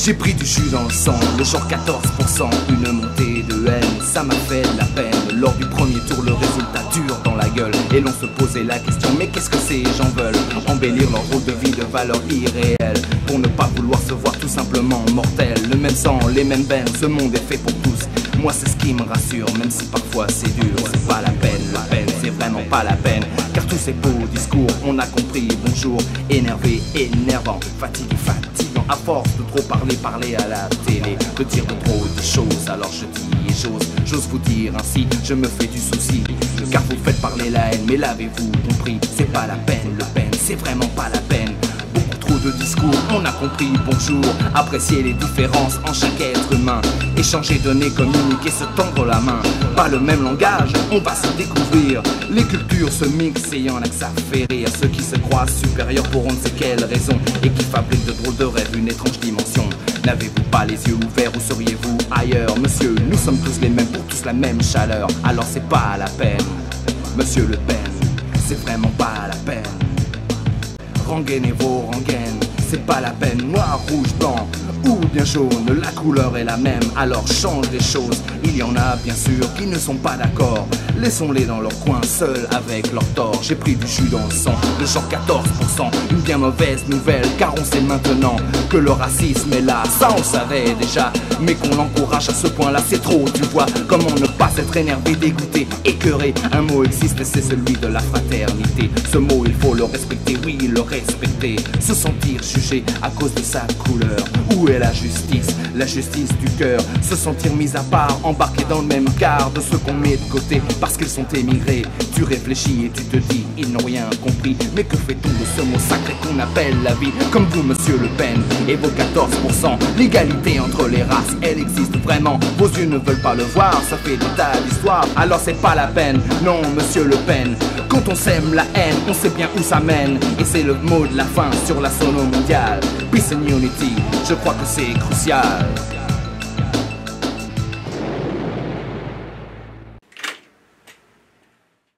J'ai pris du jus dans le sang, le genre 14%. Une montée de haine, ça m'a fait de la peine. Lors du premier tour, le résultat dure dans la gueule. Et l'on se posait la question, mais qu'est-ce que ces gens veulent? Embellir leur rôle de vie de valeur irréelle, pour ne pas vouloir se voir tout simplement mortel. Le même sang, les mêmes veines, ce monde est fait pour tous. Moi c'est ce qui me rassure, même si parfois c'est dur. C'est pas la peine, c'est vraiment pas la peine. Car tous ces beaux discours, on a compris, bonjour. Énervé, énervant, fatigué, fatigant. À force de trop parler à la télé, de dire de trop de choses, alors je dis et j'ose vous dire ainsi, je me fais du souci. Car vous faites parler la haine, mais l'avez-vous compris? C'est pas la peine, le peine, c'est vraiment pas la peine. Trop de discours, on a compris, bonjour. Apprécier les différences en chaque être humain. Échanger, donner, communiquer, se tendre la main. Pas le même langage, on va se découvrir. Les cultures se mixent et y'en a que ça fait rire. Ceux qui se croient supérieurs pour on ne sait quelle raison, et qui fabriquent de drôles de rêves une étrange dimension. N'avez-vous pas les yeux ouverts ou seriez-vous ailleurs? Monsieur, nous sommes tous les mêmes, pour tous la même chaleur. Alors c'est pas la peine, Monsieur Le Pen, c'est vraiment pas la peine. Rengaine et vos rengaines, c'est pas la peine. Noir, rouge, blanc ou bien jaune, la couleur est la même, alors change les choses. Il y en a bien sûr qui ne sont pas d'accord, laissons-les dans leur coin seuls avec leur tort. J'ai pris du jus dans le sang, le genre 14%. Une bien mauvaise nouvelle, car on sait maintenant que le racisme est là. Ça on savait déjà, mais qu'on l'encourage à ce point là c'est trop. Tu vois, comment ne pas s'être énervé, dégoûté, écœuré. Un mot existe et c'est celui de la fraternité. Ce mot il faut le respecter, oui le respecter. Se sentir jugé à cause de sa couleur. Où est la justice du cœur? Se sentir mis à part, embarqué dans le même quart de ceux qu'on met de côté parce qu'ils sont émigrés. Tu réfléchis et tu te dis, ils n'ont rien compris. Mais que fait-on de ce mot sacré qu'on appelle la vie? Comme vous, Monsieur Le Pen, et vos 14%. L'égalité entre les races, elle existe vraiment. Vos yeux ne veulent pas le voir, ça fait des tas d'histoires. Alors c'est pas la peine, non, Monsieur Le Pen. Quand on sème la haine, on sait bien où ça mène. Et c'est le mot de la fin sur la sono mondiale. Peace and unity, je crois que c'est crucial.